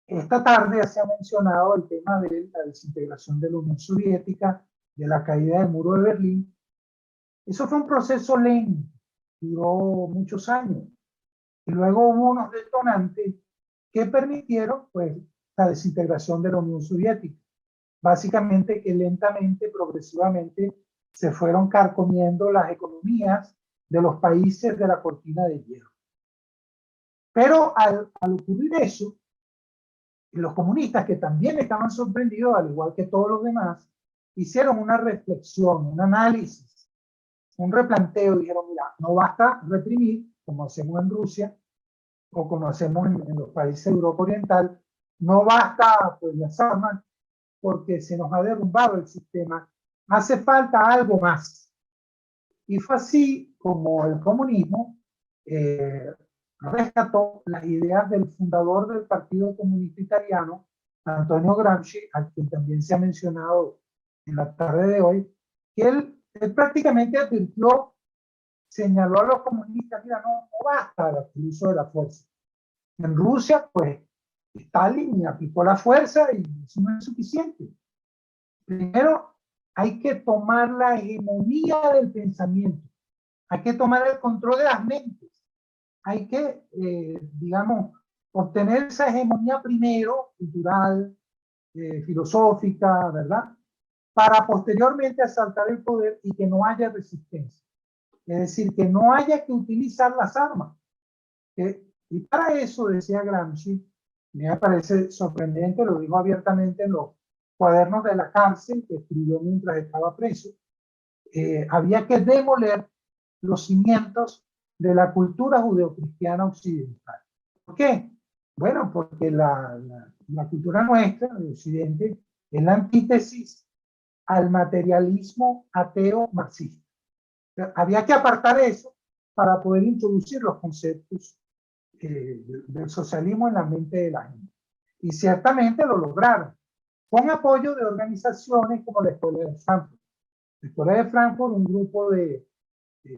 S7: esta tarde se ha mencionado el tema de la desintegración de la Unión Soviética, de la caída del muro de Berlín. Eso fue un proceso lento, duró muchos años. Y luego hubo unos detonantes que permitieron, pues, la desintegración de la Unión Soviética. Básicamente que lentamente, progresivamente, se fueron carcomiendo las economías de los países de la cortina de hierro. Pero al ocurrir eso, los comunistas, que también estaban sorprendidos, al igual que todos los demás, hicieron una reflexión, un análisis, un replanteo. Dijeron, mira, no basta reprimir, como hacemos en Rusia, o como hacemos en los países de Europa Oriental, no basta pues las armas, porque se nos ha derrumbado el sistema, hace falta algo más. Y fue así como el comunismo rescató las ideas del fundador del Partido Comunista Italiano, Antonio Gramsci, a quien también se ha mencionado en la tarde de hoy, que él prácticamente advirtió, señaló a los comunistas, mira, no basta el uso de la fuerza. En Rusia, pues, Stalin aplicó la fuerza y eso no es suficiente. Primero, hay que tomar la hegemonía del pensamiento, hay que tomar el control de las mentes, hay que, digamos, obtener esa hegemonía primero, cultural, filosófica, ¿verdad? Para posteriormente asaltar el poder y que no haya resistencia. Es decir, que no haya que utilizar las armas. Y para eso, decía Gramsci, me parece sorprendente, lo dijo abiertamente en los cuadernos de la cárcel que escribió mientras estaba preso, había que demoler los cimientos de la cultura judeocristiana occidental. ¿Por qué? Bueno, porque la cultura nuestra, de Occidente, es la antítesis al materialismo ateo marxista. Había que apartar eso para poder introducir los conceptos del socialismo en la mente de la gente. Y ciertamente lo lograron, con apoyo de organizaciones como la Escuela de Frankfurt. La Escuela de Frankfurt, un grupo de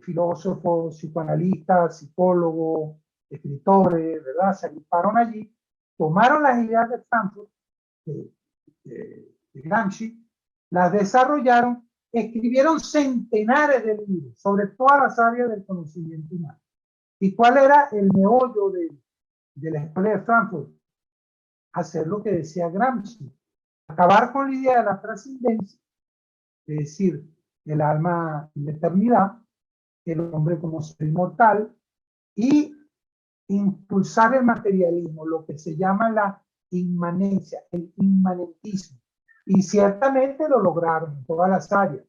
S7: filósofos, psicoanalistas, psicólogos, escritores, ¿verdad? Se agruparon allí, tomaron las ideas de Frankfurt, de Gramsci, las desarrollaron, escribieron centenares de libros sobre todas las áreas del conocimiento humano. ¿Y cuál era el meollo de la Escuela de Frankfurt? Hacer lo que decía Gramsci, acabar con la idea de la trascendencia, es decir, el alma en la eternidad, el hombre como ser inmortal, y impulsar el materialismo, lo que se llama la inmanencia, el inmanentismo. Y ciertamente lo lograron en todas las áreas.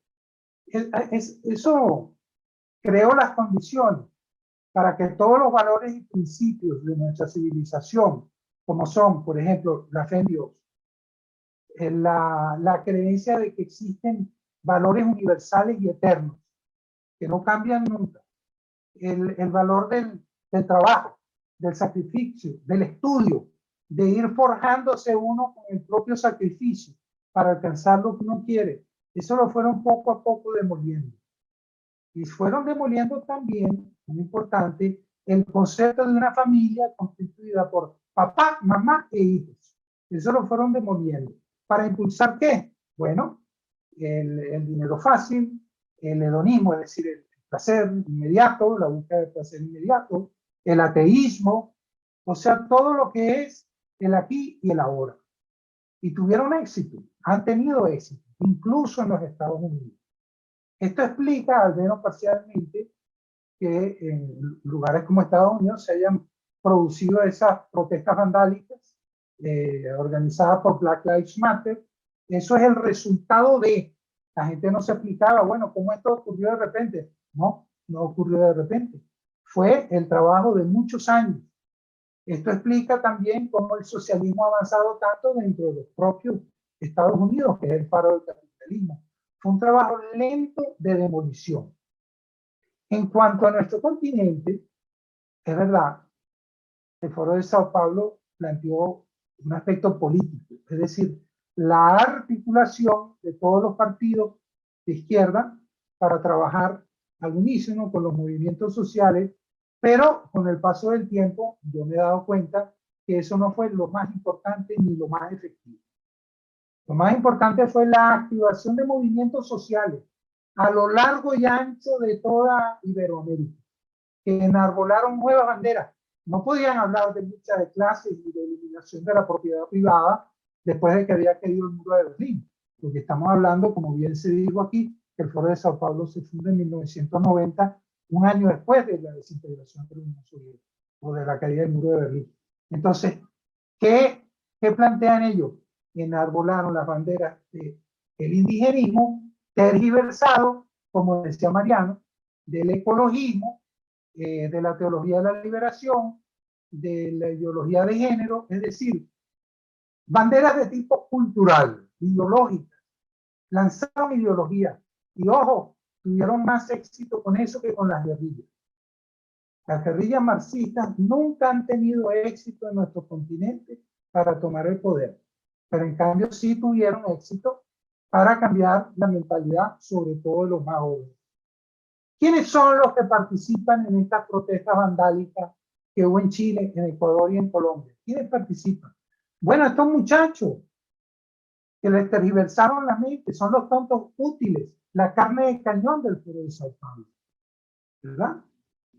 S7: Eso creó las condiciones para que todos los valores y principios de nuestra civilización, como son, por ejemplo, la fe en Dios, la creencia de que existen valores universales y eternos, que no cambian nunca, el valor del trabajo, del sacrificio, del estudio, de ir forjándose uno con el propio sacrificio para alcanzar lo que uno quiere. Eso lo fueron poco a poco demoliendo. Y fueron demoliendo también, muy importante, el concepto de una familia constituida por papá, mamá e hijos. Eso lo fueron demoliendo. ¿Para impulsar qué? Bueno, el dinero fácil, el hedonismo, es decir, el placer inmediato, la búsqueda de placer inmediato, el ateísmo, o sea, todo lo que es el aquí y el ahora. Y tuvieron éxito, han tenido éxito, incluso en los Estados Unidos. Esto explica, al menos parcialmente, que en lugares como Estados Unidos se hayan producido esas protestas vandálicas organizadas por Black Lives Matter. Eso es el resultado de, la gente no se explicaba, bueno, ¿cómo esto ocurrió de repente? No, no ocurrió de repente. Fue el trabajo de muchos años. Esto explica también cómo el socialismo ha avanzado tanto dentro de los propios Estados Unidos, que es el faro del capitalismo. Fue un trabajo lento de demolición. En cuanto a nuestro continente, es verdad, el Foro de Sao Paulo planteó un aspecto político, es decir, la articulación de todos los partidos de izquierda para trabajar al unísono con los movimientos sociales, pero con el paso del tiempo yo me he dado cuenta que eso no fue lo más importante ni lo más efectivo. Lo más importante fue la activación de movimientos sociales a lo largo y ancho de toda Iberoamérica, que enarbolaron nuevas banderas. No podían hablar de lucha de clases y de eliminación de la propiedad privada después de que había caído el muro de Berlín, porque estamos hablando, como bien se dijo aquí, que el Foro de Sao Paulo se funda en 1990, un año después de la desintegración de la Unión Soviética o de la caída del muro de Berlín. Entonces, ¿qué plantean ellos? Enarbolaron las banderas del indigenismo, tergiversado, como decía Mariano, del ecologismo, de la teología de la liberación, de la ideología de género, es decir, banderas de tipo cultural, ideológicas, lanzaron ideología y, ojo, tuvieron más éxito con eso que con las guerrillas. Las guerrillas marxistas nunca han tenido éxito en nuestro continente para tomar el poder, pero en cambio sí tuvieron éxito para cambiar la mentalidad, sobre todo de los más jóvenes. ¿Quiénes son los que participan en estas protestas vandálicas que hubo en Chile, en Ecuador y en Colombia? ¿Quiénes participan? Bueno, estos muchachos que les tergiversaron la mente, son los tontos útiles, la carne de cañón del Foro de Sao Paulo, ¿verdad?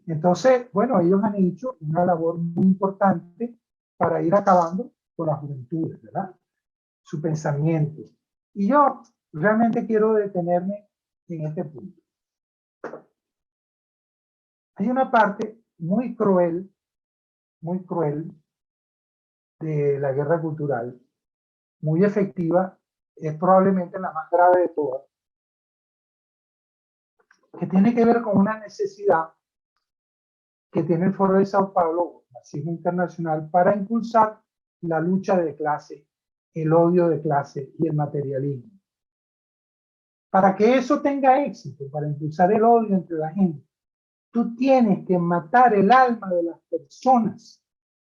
S7: Entonces, bueno, ellos han hecho una labor muy importante para ir acabando con las juventudes, ¿verdad? Su pensamiento. Y yo realmente quiero detenerme en este punto. Hay una parte muy cruel de la guerra cultural, muy efectiva, es probablemente la más grave de todas, que tiene que ver con una necesidad que tiene el Foro de Sao Paulo, Marxismo Internacional, para impulsar la lucha de clase, el odio de clase y el materialismo. Para que eso tenga éxito, para impulsar el odio entre la gente, tú tienes que matar el alma de las personas.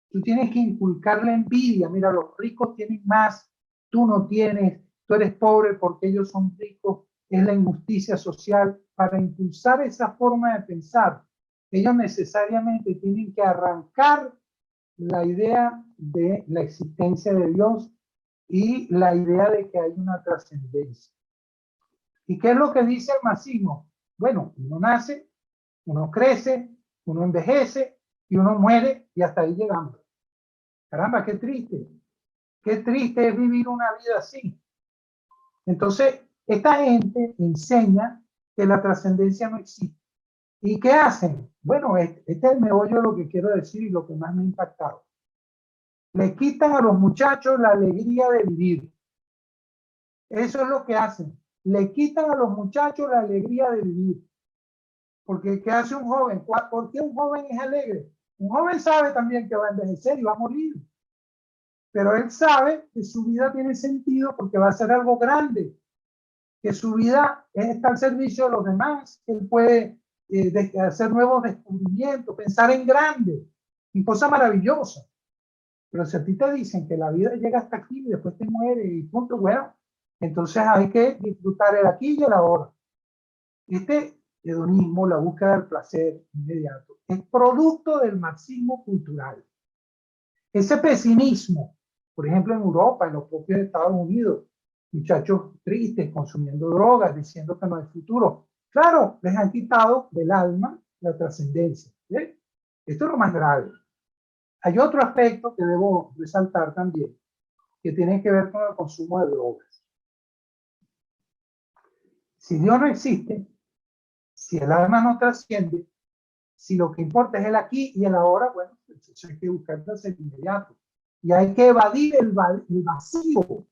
S7: Tú tienes que inculcar la envidia. Mira, los ricos tienen más, tú no tienes, tú eres pobre porque ellos son ricos. Es la injusticia social. Para impulsar esa forma de pensar, ellos necesariamente tienen que arrancar la idea de la existencia de Dios y la idea de que hay una trascendencia. ¿Y qué es lo que dice el marxismo? Bueno, uno nace, uno crece, uno envejece y uno muere y hasta ahí llegamos. Caramba, qué triste. Qué triste es vivir una vida así. Entonces, esta gente enseña que la trascendencia no existe. ¿Y qué hacen? Bueno, este es el meollo de lo que quiero decir y lo que más me ha impactado. Le quitan a los muchachos la alegría de vivir. Eso es lo que hacen. Le quitan a los muchachos la alegría de vivir. Porque ¿qué hace un joven? ¿Por qué un joven es alegre? Un joven sabe también que va a envejecer y va a morir. Pero él sabe que su vida tiene sentido porque va a ser algo grande. Que su vida está al servicio de los demás. Que él puede hacer nuevos descubrimientos, pensar en grande, en cosas maravillosas. Pero si a ti te dicen que la vida llega hasta aquí y después te muere y punto, bueno, entonces hay que disfrutar el aquí y el ahora. Este hedonismo, la búsqueda del placer inmediato, es producto del marxismo cultural. Ese pesimismo, por ejemplo en Europa, en los propios Estados Unidos, muchachos tristes, consumiendo drogas, diciendo que no hay futuro. Claro, les han quitado del alma la trascendencia. ¿Sí? Esto es lo más grave. Hay otro aspecto que debo resaltar también, que tiene que ver con el consumo de drogas. Si Dios no existe, si el alma no trasciende, si lo que importa es el aquí y el ahora, bueno, entonces hay que buscar placer inmediato. Y hay que evadir el vacío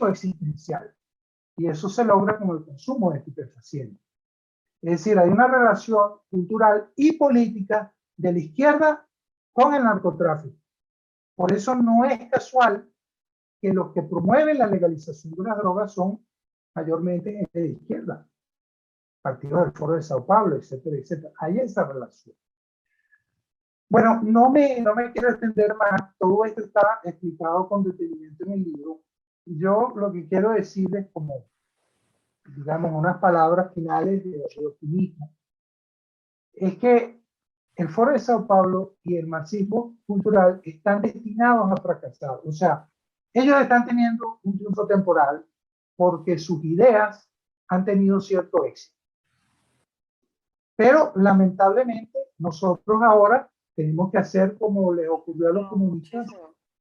S7: existencial. Y eso se logra con el consumo de estupefacientes. Es decir, hay una relación cultural y política de la izquierda con el narcotráfico. Por eso no es casual que los que promueven la legalización de las drogas son mayormente gente de izquierda. Partido del Foro de Sao Paulo, etcétera, etcétera. Hay esa relación. Bueno, no me quiero extender más. Todo esto está explicado con detenimiento en el libro. Yo lo que quiero decirles como, digamos, unas palabras finales de optimismo, es que el Foro de Sao Paulo y el marxismo cultural están destinados a fracasar. O sea, ellos están teniendo un triunfo temporal porque sus ideas han tenido cierto éxito. Pero lamentablemente nosotros ahora tenemos que hacer como les ocurrió a los comunistas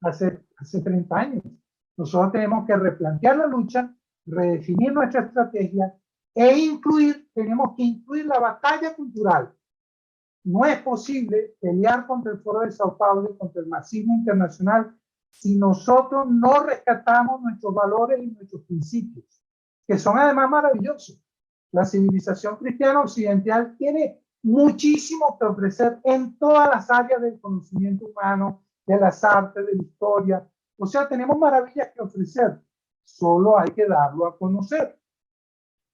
S7: hace 30 años. Nosotros tenemos que replantear la lucha, redefinir nuestra estrategia tenemos que incluir la batalla cultural. No es posible pelear contra el Foro de Sao Paulo y contra el marxismo internacional si nosotros no rescatamos nuestros valores y nuestros principios, que son además maravillosos. La civilización cristiana occidental tiene muchísimo que ofrecer en todas las áreas del conocimiento humano, de las artes, de la historia. O sea, tenemos maravillas que ofrecer. Solo hay que darlo a conocer.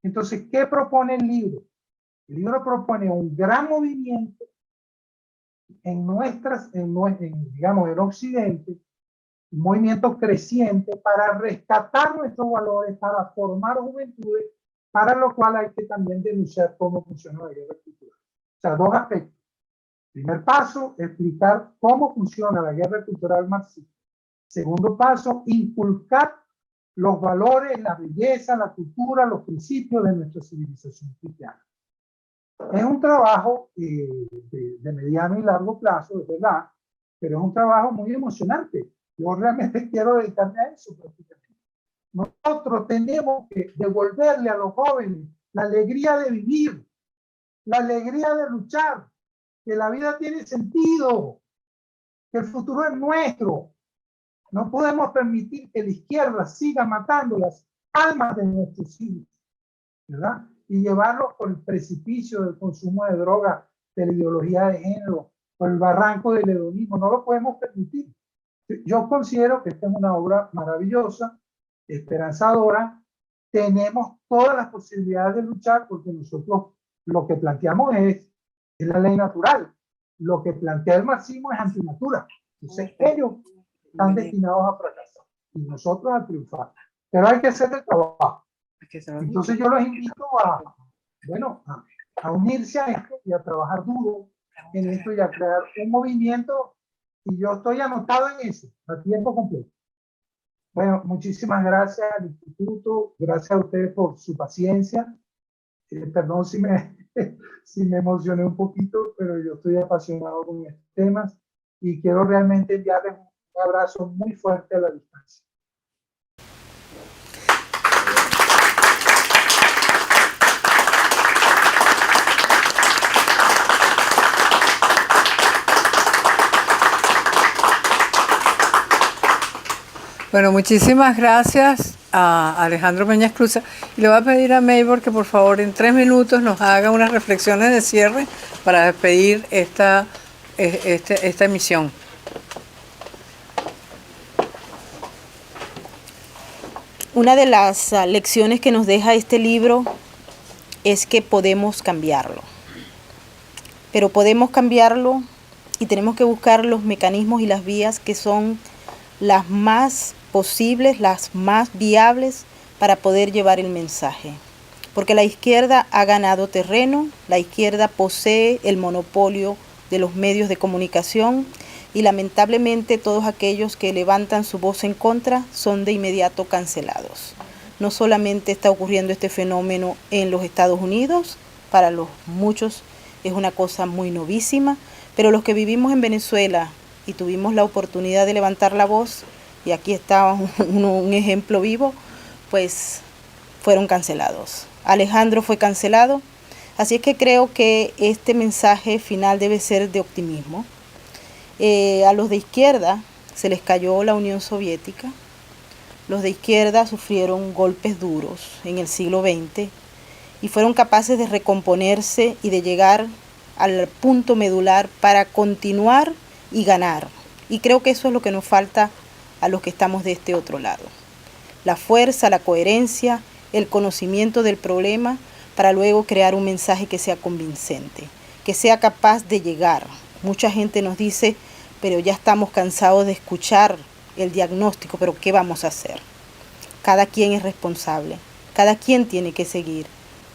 S7: Entonces, ¿qué propone el libro? El libro propone un gran movimiento digamos, en Occidente, un movimiento creciente para rescatar nuestros valores, para formar juventudes, para lo cual hay que también denunciar cómo funciona la guerra cultural. O sea, dos aspectos. Primer paso, explicar cómo funciona la guerra cultural marxista. Segundo paso, inculcar los valores, la belleza, la cultura, los principios de nuestra civilización cristiana. Es un trabajo de mediano y largo plazo, es verdad, pero es un trabajo muy emocionante. Yo realmente quiero dedicarme a eso prácticamente. Nosotros tenemos que devolverle a los jóvenes la alegría de vivir, la alegría de luchar, que la vida tiene sentido, que el futuro es nuestro. No podemos permitir que la izquierda siga matando las almas de nuestros hijos, ¿verdad? Y llevarlos por el precipicio del consumo de droga, de la ideología de género, por el barranco del hedonismo. No lo podemos permitir. Yo considero que esta es una obra maravillosa, esperanzadora. Tenemos todas las posibilidades de luchar porque nosotros lo que planteamos es la ley natural. Lo que plantea el marxismo es antinatura. Entonces ellos están destinados a fracasar y nosotros a triunfar. Pero hay que hacer el trabajo. Entonces yo los invito a unirse a esto y a trabajar duro en esto y a crear un movimiento, y yo estoy anotado en eso, a tiempo completo. Bueno, muchísimas gracias al Instituto, gracias a ustedes por su paciencia. Perdón si me emocioné un poquito, pero yo estoy apasionado con estos temas y quiero realmente enviarles un abrazo muy fuerte a la distancia.
S1: Bueno, muchísimas gracias a Alejandro Peña Esclusa. Y le voy a pedir a Maybor que por favor en 3 minutos nos haga unas reflexiones de cierre para despedir esta emisión.
S3: Una de las lecciones que nos deja este libro es que podemos cambiarlo. Pero podemos cambiarlo y tenemos que buscar los mecanismos y las vías que son las más posibles, las más viables para poder llevar el mensaje. Porque la izquierda ha ganado terreno, la izquierda posee el monopolio de los medios de comunicación y lamentablemente todos aquellos que levantan su voz en contra son de inmediato cancelados. No solamente está ocurriendo este fenómeno en los Estados Unidos, para los muchos es una cosa muy novísima, pero los que vivimos en Venezuela y tuvimos la oportunidad de levantar la voz, y aquí está un ejemplo vivo, pues fueron cancelados. Alejandro fue cancelado, así es que creo que este mensaje final debe ser de optimismo. A los de izquierda se les cayó la Unión Soviética, los de izquierda sufrieron golpes duros en el siglo XX y fueron capaces de recomponerse y de llegar al punto medular para continuar y ganar. Y creo que eso es lo que nos falta a los que estamos de este otro lado. La fuerza, la coherencia, el conocimiento del problema para luego crear un mensaje que sea convincente, que sea capaz de llegar. Mucha gente nos dice, pero ya estamos cansados de escuchar el diagnóstico, pero ¿qué vamos a hacer? Cada quien es responsable, cada quien tiene que seguir.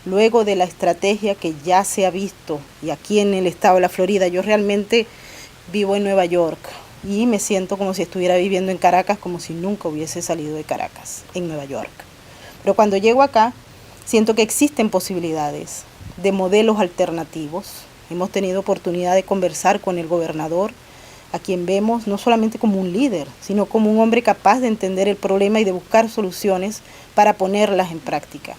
S3: Luego de la estrategia que ya se ha visto, y aquí en el estado de la Florida, yo realmente vivo en Nueva York y me siento como si estuviera viviendo en Caracas, como si nunca hubiese salido de Caracas, en Nueva York. Pero cuando llego acá, siento que existen posibilidades de modelos alternativos. Hemos tenido oportunidad de conversar con el gobernador, a quien vemos no solamente como un líder, sino como un hombre capaz de entender el problema y de buscar soluciones para ponerlas en práctica.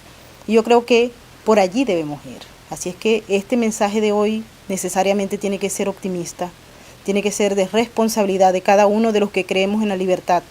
S3: Y yo creo que por allí debemos ir. Así es que este mensaje de hoy necesariamente tiene que ser optimista, tiene que ser de responsabilidad de cada uno de los que creemos en la libertad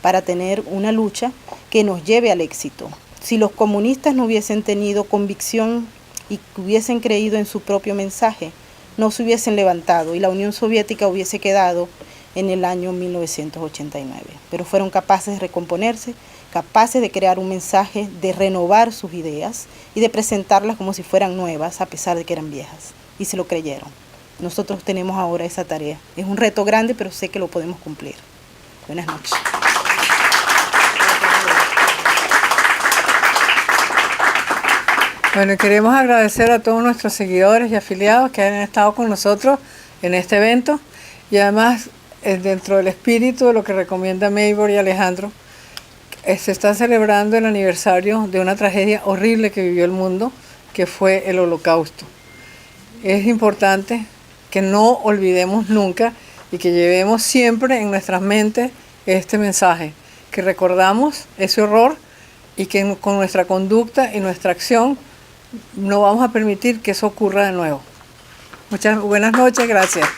S3: para tener una lucha que nos lleve al éxito. Si los comunistas no hubiesen tenido convicción y hubiesen creído en su propio mensaje, no se hubiesen levantado y la Unión Soviética hubiese quedado en el año 1989. Pero fueron capaces de recomponerse, capaces de crear un mensaje, de renovar sus ideas y de presentarlas como si fueran nuevas, a pesar de que eran viejas. Y se lo creyeron. Nosotros tenemos ahora esa tarea. Es un reto grande, pero sé que lo podemos cumplir. Buenas noches.
S1: Bueno, queremos agradecer a todos nuestros seguidores y afiliados que han estado con nosotros en este evento y además dentro del espíritu de lo que recomienda Maybor y Alejandro, se está celebrando el aniversario de una tragedia horrible que vivió el mundo, que fue el Holocausto. Es importante que no olvidemos nunca y que llevemos siempre en nuestras mentes este mensaje, que recordamos ese horror y que con nuestra conducta y nuestra acción no vamos a permitir que eso ocurra de nuevo. Muchas buenas noches, gracias.